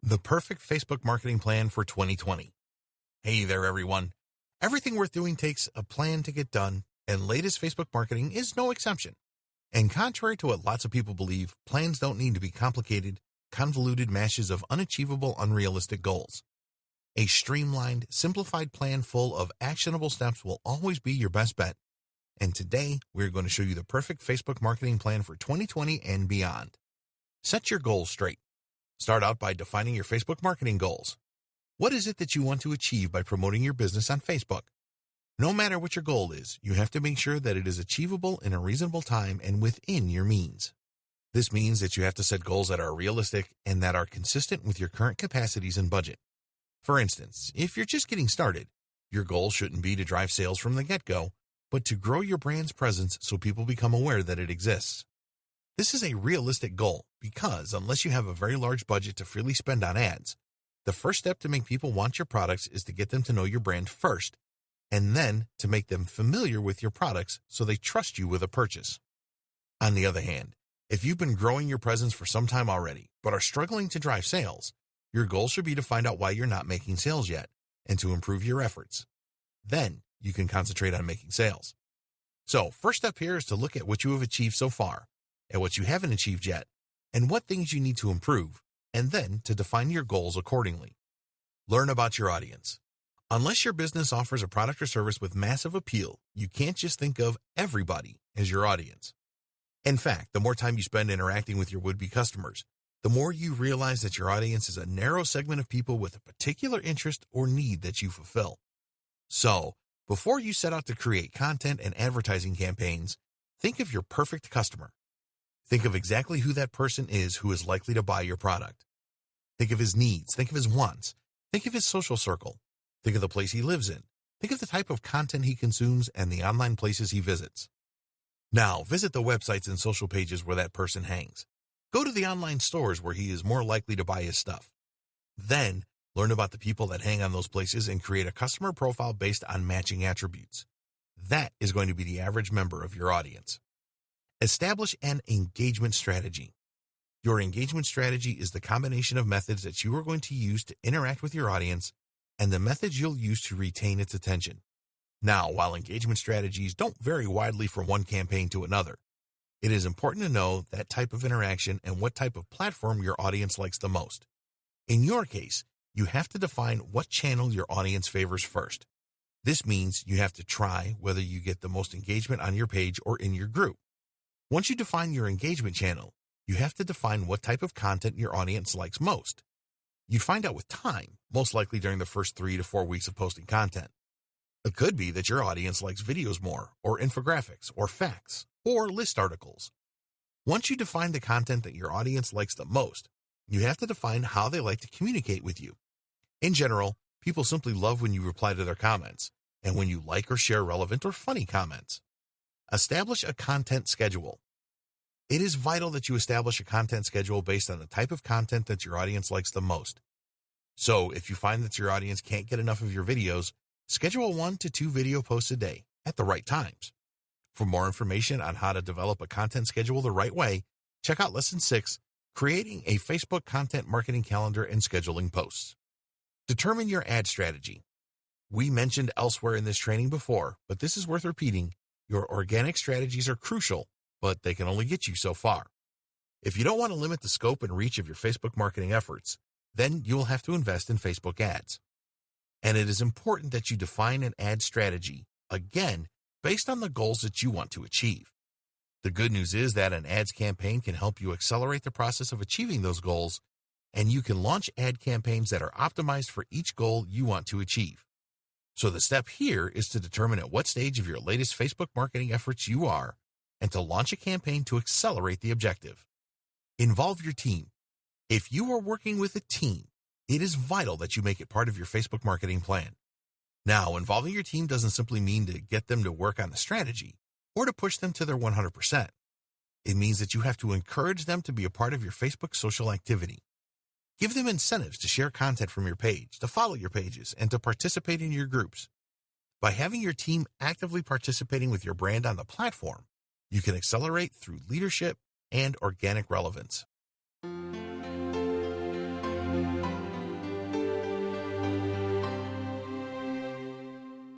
The perfect Facebook marketing plan for 2020. Hey there, everyone. Everything worth doing takes a plan to get done, and latest Facebook marketing is no exception. And contrary to what lots of people believe, plans don't need to be complicated, convoluted mashes of unachievable, unrealistic goals. A streamlined, simplified plan full of actionable steps will always be your best bet. And today, we're going to show you the perfect Facebook marketing plan for 2020 and beyond. Set your goals straight. Start out by defining your Facebook marketing goals. What is it that you want to achieve by promoting your business on Facebook? No matter what your goal is, you have to make sure that it is achievable in a reasonable time and within your means. This means that you have to set goals that are realistic and that are consistent with your current capacities and budget. For instance, if you're just getting started, your goal shouldn't be to drive sales from the get-go, but to grow your brand's presence so people become aware that it exists. This is a realistic goal because unless you have a very large budget to freely spend on ads, the first step to make people want your products is to get them to know your brand first, and then to make them familiar with your products so they trust you with a purchase. On the other hand, if you've been growing your presence for some time already, but are struggling to drive sales, your goal should be to find out why you're not making sales yet and to improve your efforts. Then you can concentrate on making sales. So, first step here is to look at what you have achieved so far, and what you haven't achieved yet, and what things you need to improve, and then to define your goals accordingly. Learn about your audience. Unless your business offers a product or service with massive appeal, you can't just think of everybody as your audience. In fact, the more time you spend interacting with your would-be customers, the more you realize that your audience is a narrow segment of people with a particular interest or need that you fulfill. So, before you set out to create content and advertising campaigns, think of your perfect customer. Think of exactly who that person is who is likely to buy your product. Think of his needs. Think of his wants. Think of his social circle. Think of the place he lives in. Think of the type of content he consumes and the online places he visits. Now, visit the websites and social pages where that person hangs. Go to the online stores where he is more likely to buy his stuff. Then, learn about the people that hang on those places and create a customer profile based on matching attributes. That is going to be the average member of your audience. Establish an engagement strategy. Your engagement strategy is the combination of methods that you are going to use to interact with your audience and the methods you'll use to retain its attention. Now, while engagement strategies don't vary widely from one campaign to another, it is important to know that type of interaction and what type of platform your audience likes the most. In your case, you have to define what channel your audience favors first. This means you have to try whether you get the most engagement on your page or in your group. Once you define your engagement channel, you have to define what type of content your audience likes most. You'd find out with time, most likely during the first 3 to 4 weeks of posting content. It could be that your audience likes videos more, or infographics, or facts, or list articles. Once you define the content that your audience likes the most, you have to define how they like to communicate with you. In general, people simply love when you reply to their comments, and when you like or share relevant or funny comments. Establish a content schedule. It is vital that you establish a content schedule based on the type of content that your audience likes the most. So, if you find that your audience can't get enough of your videos, schedule 1 to 2 video posts a day at the right times. For more information on how to develop a content schedule the right way, check out Lesson 6, Creating a Facebook Content Marketing Calendar and Scheduling Posts. Determine your ad strategy. We mentioned elsewhere in this training before, but this is worth repeating. Your organic strategies are crucial, but they can only get you so far. If you don't want to limit the scope and reach of your Facebook marketing efforts, then you will have to invest in Facebook ads. And it is important that you define an ad strategy, again, based on the goals that you want to achieve. The good news is that an ads campaign can help you accelerate the process of achieving those goals, and you can launch ad campaigns that are optimized for each goal you want to achieve. So the step here is to determine at what stage of your latest Facebook marketing efforts you are and to launch a campaign to accelerate the objective. Involve your team. If you are working with a team, it is vital that you make it part of your Facebook marketing plan. Now, involving your team doesn't simply mean to get them to work on the strategy or to push them to their 100%. It means that you have to encourage them to be a part of your Facebook social activity. Give them incentives to share content from your page, to follow your pages, and to participate in your groups. By having your team actively participating with your brand on the platform, you can accelerate through leadership and organic relevance.